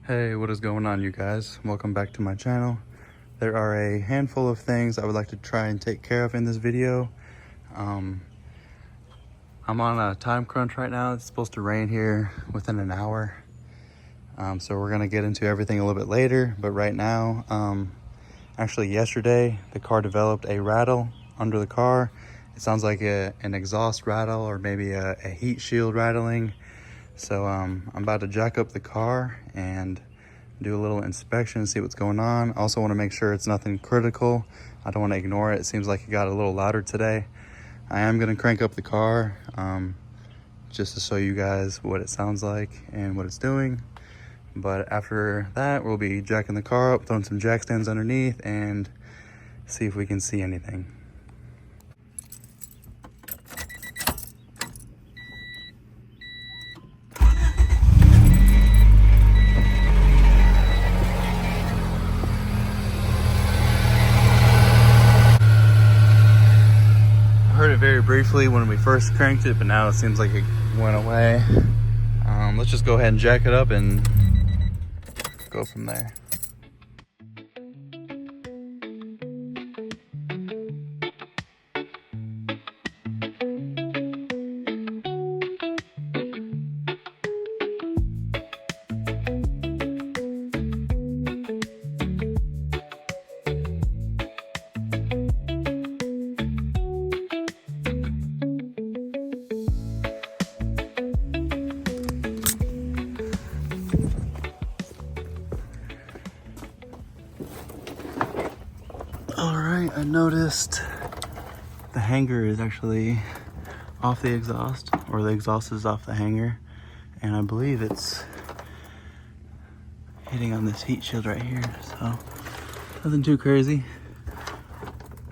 Hey, what is going on, you guys? Welcome back to my channel. There are a handful of things I would like to try and take care of in this video. I'm on a time crunch right now. It's supposed to rain here within an hour. So we're gonna get into everything a little bit later, but right now, actually yesterday, the car developed a rattle under the car. It sounds like an exhaust rattle or maybe a heat shield rattling. So I'm about to jack up the car and do a little inspection and see what's going on. I also want to make sure it's nothing critical. I don't want to ignore it. It seems like it got a little louder today. I am going to crank up the car just to show you guys what it sounds like and what it's doing. But after that, we'll be jacking the car up, throwing some jack stands underneath, and see if we can see anything. Heard it very briefly when we first cranked it, but now it seems like it went away. Let's just go ahead and jack it up and go from there. All right, I noticed the hanger is actually off the exhaust, or the exhaust is off the hanger, and I believe it's hitting on this heat shield right here, so nothing too crazy.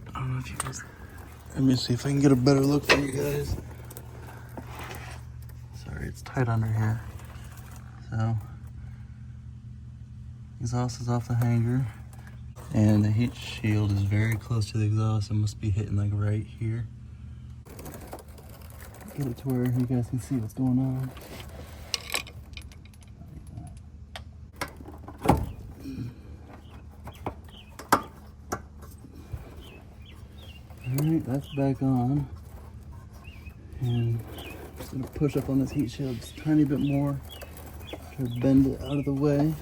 I don't know if you guys, let me see if I can get a better look for you guys. Sorry, it's tight under here. So, exhaust is off the hanger. And the heat shield is very close to the exhaust. It must be hitting like right here. Get it to where you guys can see what's going on. Alright, that's back on. And I'm just gonna push up on this heat shield just a tiny bit more. Try to bend it out of the way.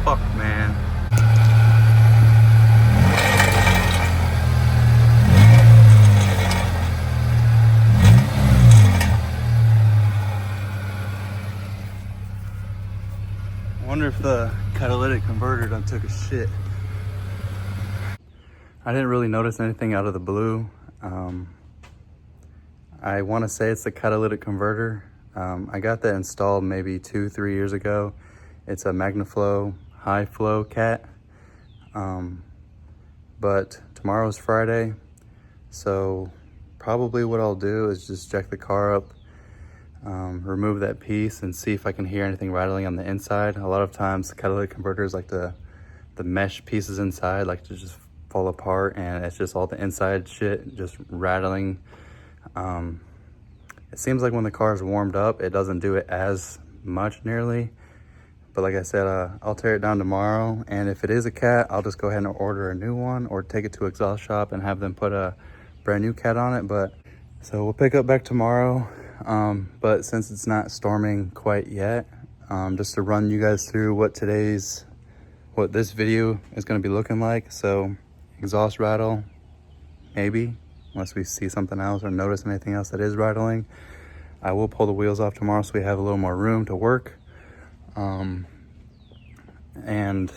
Fuck, man. I wonder if the catalytic converter done took a shit. I didn't really notice anything out of the blue. I want to say it's the catalytic converter. I got that installed maybe 2-3 years ago. It's a MagnaFlow high flow cat. But tomorrow's Friday, so probably what I'll do is just jack the car up, remove that piece, and see if I can hear anything rattling on the inside. A lot of times the catalytic converters, like the mesh pieces inside, like to just fall apart, and it's just all the inside shit just rattling. It seems like when the car is warmed up, it doesn't do it as much nearly. But like I said, I'll tear it down tomorrow, and if it is a cat, I'll just go ahead and order a new one or take it to exhaust shop and have them put a brand new cat on it. But so we'll pick up back tomorrow. But since it's not storming quite yet, just to run you guys through what this video is going to be looking like. So exhaust rattle, maybe, unless we see something else or notice anything else that is rattling. I will pull the wheels off tomorrow so we have a little more room to work. And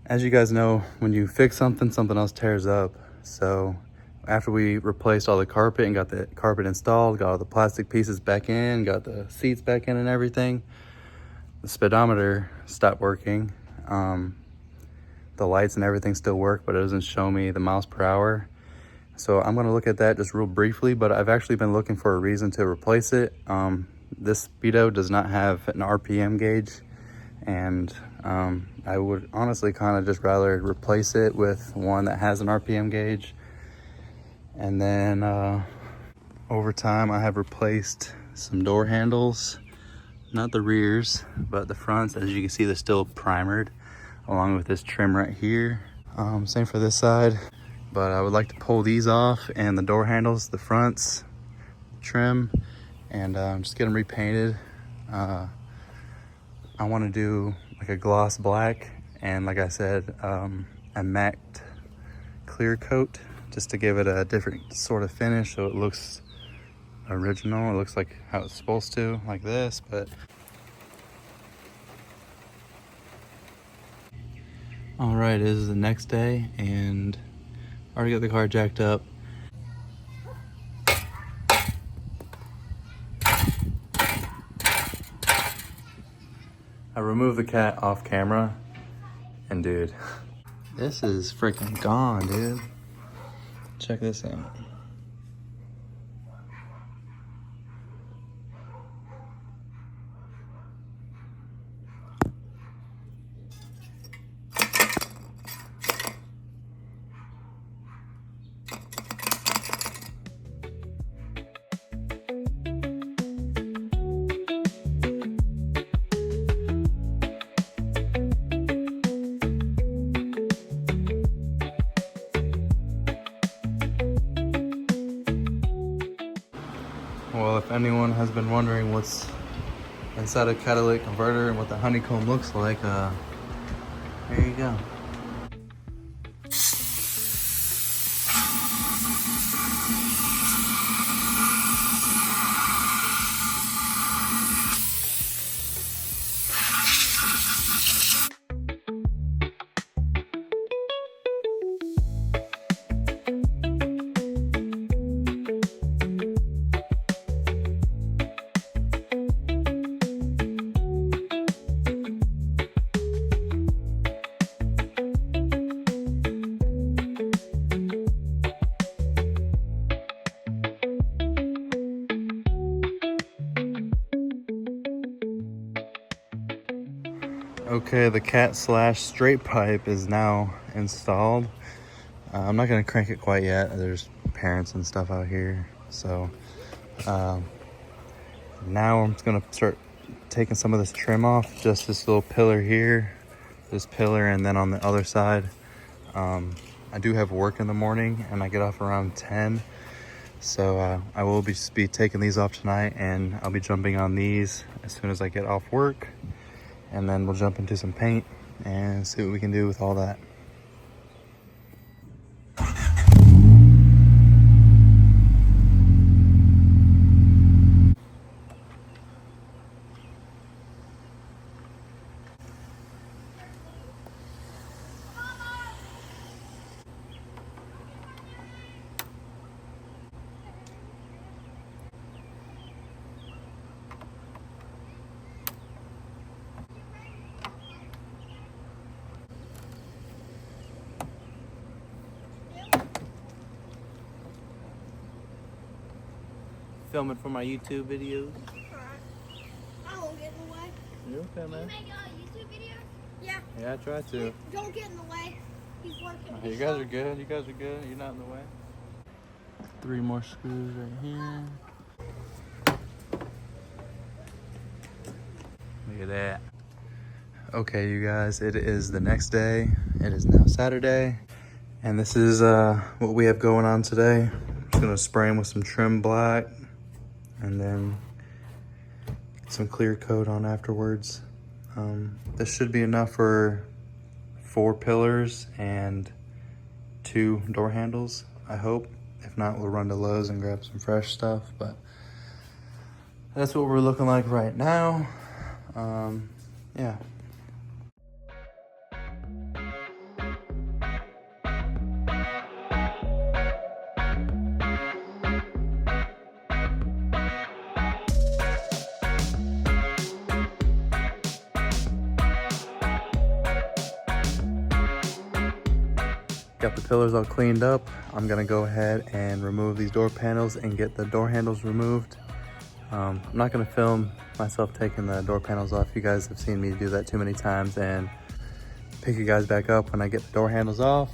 as you guys know, when you fix something, something else tears up. So after we replaced all the carpet and got the carpet installed, got all the plastic pieces back in, got the seats back in and everything, the speedometer stopped working. The lights and everything still work, but it doesn't show me the miles per hour. So I'm gonna look at that just real briefly, but I've actually been looking for a reason to replace it. This speedo does not have an RPM gauge, and I would honestly kind of just rather replace it with one that has an RPM gauge. And then over time I have replaced some door handles, not the rears, but the fronts. As you can see, they're still primered, along with this trim right here. Same for this side, but I would like to pull these off, and the door handles, the fronts, trim, and just get them repainted. I want to do like a gloss black, and like I said, a matte clear coat, just to give it a different sort of finish, so it looks original. It looks like how it's supposed to, like this. But all right, it is the next day, and already got the car jacked up. I removed the cat off camera, and dude, this is freaking gone, dude. Check this out. Well, if anyone has been wondering what's inside a catalytic converter and what the honeycomb looks like, there you go. Okay, the cat slash straight pipe is now installed. I'm not gonna crank it quite yet. There's parents and stuff out here. So now I'm just gonna start taking some of this trim off, just this little pillar here, this pillar, and then on the other side. I do have work in the morning, and I get off around 10. So I will be taking these off tonight, and I'll be jumping on these as soon as I get off work. And then we'll jump into some paint and see what we can do with all that. Filming for my YouTube videos. I won't get in the way. You okay, man? You make a YouTube video? Yeah. Yeah, I try to. Don't get in the way. He's working. You guys are good. You guys are good. You're not in the way. 3 more screws right here. Look at that. Okay, you guys, it is the next day. It is now Saturday, and this is what we have going on today. I'm just gonna spray them with some trim black, and then get some clear coat on afterwards. This should be enough for 4 pillars and 2 door handles, I hope. If not, we'll run to Lowe's and grab some fresh stuff, but that's what we're looking like right now. Yeah. Got the pillars all cleaned up. I'm gonna go ahead and remove these door panels and get the door handles removed. I'm not gonna film myself taking the door panels off. You guys have seen me do that too many times, and pick you guys back up when I get the door handles off.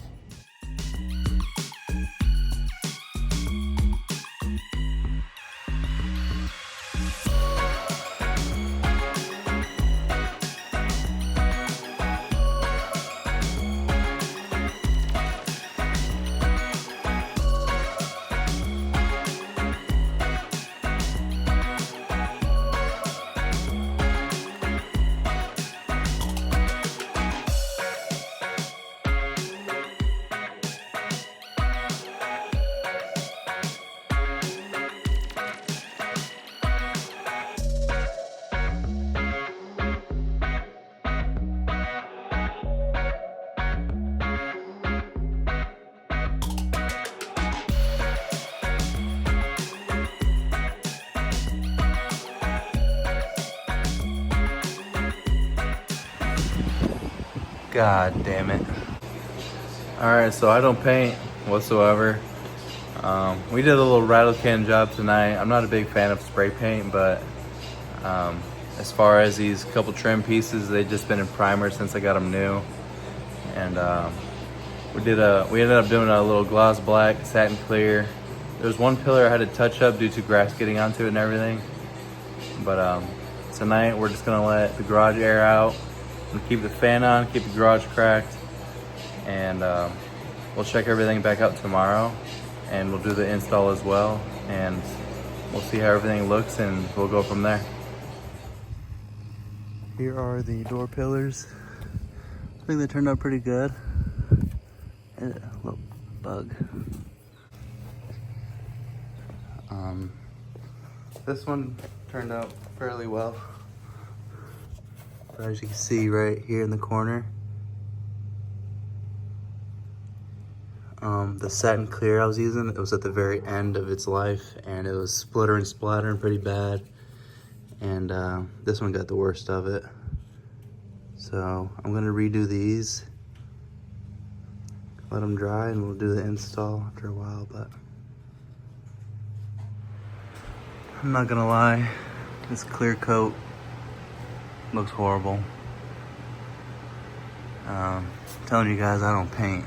God damn it. Alright, so I don't paint whatsoever. We did a little rattle can job tonight. I'm not a big fan of spray paint, but as far as these couple trim pieces, they've just been in primer since I got them new. And we ended up doing a little gloss black, satin clear. There was one pillar I had to touch up due to grass getting onto it and everything. But tonight we're just gonna let the garage air out and keep the fan on, keep the garage cracked, and we'll check everything back out tomorrow, and we'll do the install as well, and we'll see how everything looks, and we'll go from there. Here are the door pillars. I think they turned out pretty good. And a little bug. This one turned out fairly well. But as you can see right here in the corner, the satin clear I was using, it was at the very end of its life, and it was splattering pretty bad. And this one got the worst of it. So I'm gonna redo these, let them dry, and we'll do the install after a while. But I'm not gonna lie, this clear coat looks horrible. I'm telling you guys, I don't paint.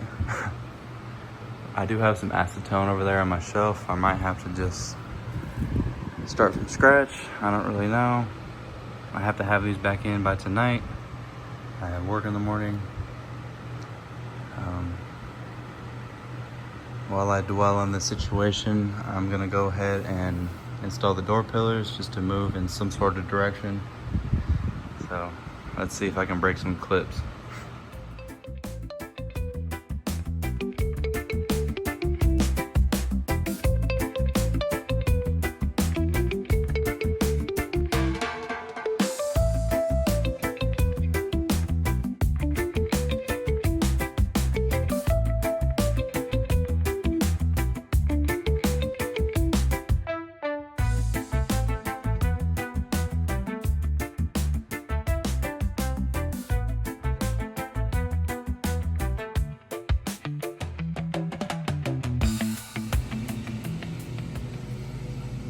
I do have some acetone over there on my shelf. I might have to just start from scratch. I don't really know. I have to have these back in by tonight. I have work in the morning. While I dwell on this situation, I'm gonna go ahead and install the door pillars just to move in some sort of direction. So let's see if I can break some clips.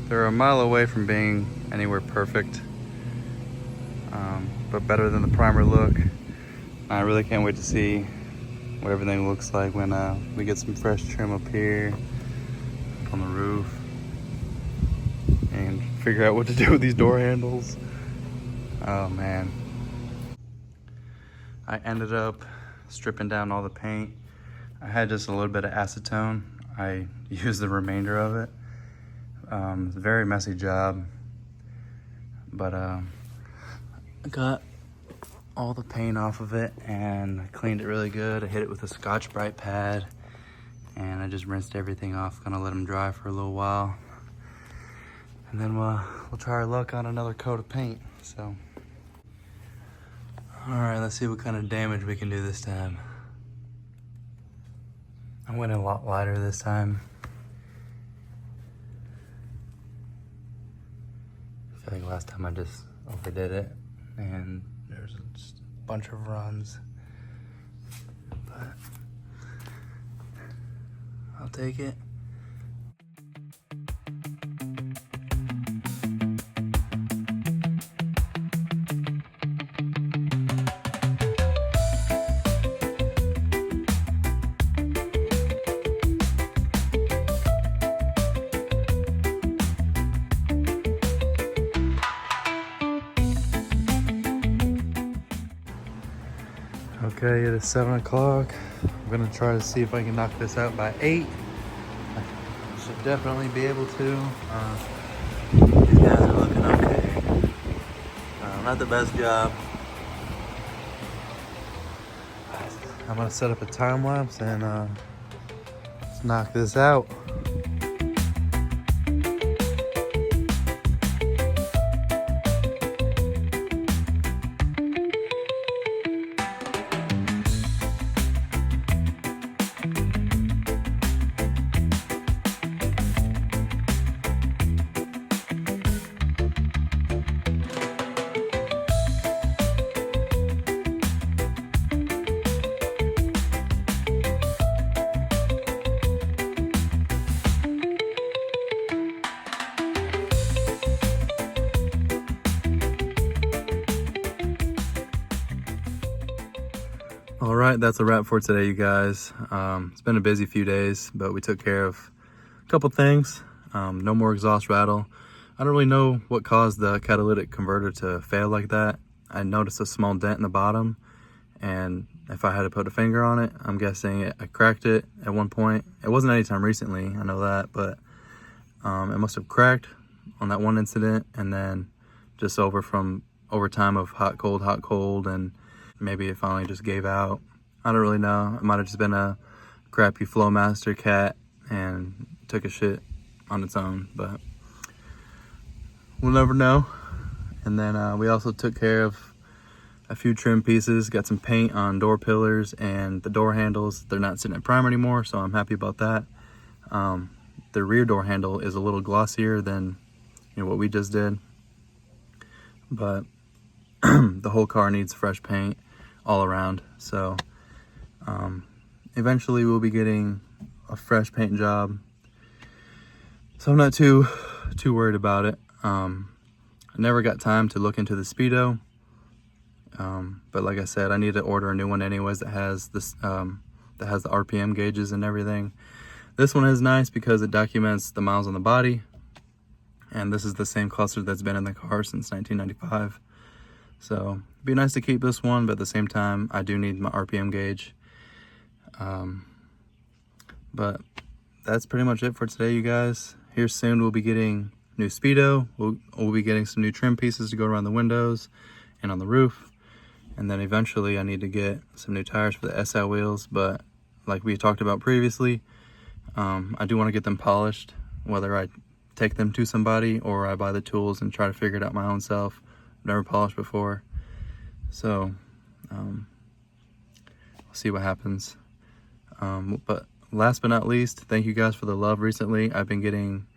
They're a mile away from being anywhere perfect, but better than the primer look. I really can't wait to see what everything looks like when we get some fresh trim up here, up on the roof, and figure out what to do with these door handles. Oh man. I ended up stripping down all the paint. I had just a little bit of acetone. I used the remainder of it. It's a very messy job, but I got all the paint off of it and I cleaned it really good. I hit it with a Scotch-Brite pad and I just rinsed everything off. Gonna let them dry for a little while, and then we'll try our luck on another coat of paint. So, all right, let's see what kind of damage we can do this time. I went a lot lighter this time. I feel like last time I just overdid it and there's just a bunch of runs. But I'll take it. Okay, it is 7 o'clock. I'm gonna try to see if I can knock this out by 8. I should definitely be able to. These guys are looking okay. Not the best job. I'm gonna set up a time lapse and let's knock this out. All right, that's a wrap for today, you guys. It's been a busy few days, but we took care of a couple things. No more exhaust rattle. I don't really know what caused the catalytic converter to fail like that. I noticed a small dent in the bottom, and if I had to put a finger on it, I'm guessing I cracked it at one point. It wasn't anytime recently, I know that, but it must have cracked on that one incident, and then just over time of hot, cold, and maybe it finally just gave out. I don't really know. It might have just been a crappy Flowmaster cat and took a shit on its own, but we'll never know. And then we also took care of a few trim pieces, got some paint on door pillars and the door handles. They're not sitting at prime anymore, so I'm happy about that. The rear door handle is a little glossier than what we just did, but the whole car needs fresh paint all around. So eventually we'll be getting a fresh paint job, so I'm not too worried about it. I never got time to look into the Speedo, but like I said, I need to order a new one anyways that has this that has the RPM gauges and everything. This one is nice because it documents the miles on the body, and this is the same cluster that's been in the car since 1995. So it'd be nice to keep this one, but at the same time, I do need my RPM gauge. But that's pretty much it for today, you guys. Here soon, we'll be getting new Speedo. We'll be getting some new trim pieces to go around the windows and on the roof. And then eventually, I need to get some new tires for the SI wheels. But like we talked about previously, I do want to get them polished, whether I take them to somebody or I buy the tools and try to figure it out my own self. Never polished before, so we'll see what happens. But last but not least, thank you guys for the love recently. I've been getting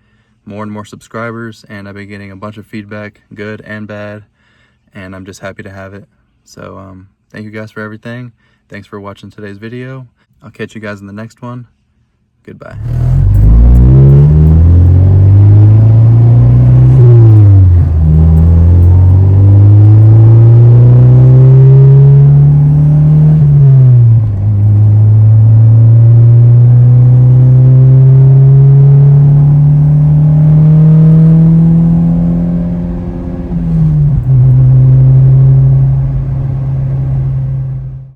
more and more subscribers, and I've been getting a bunch of feedback, good and bad, and I'm just happy to have it. So thank you guys for everything. Thanks for watching today's video. I'll catch you guys in the next one. Goodbye.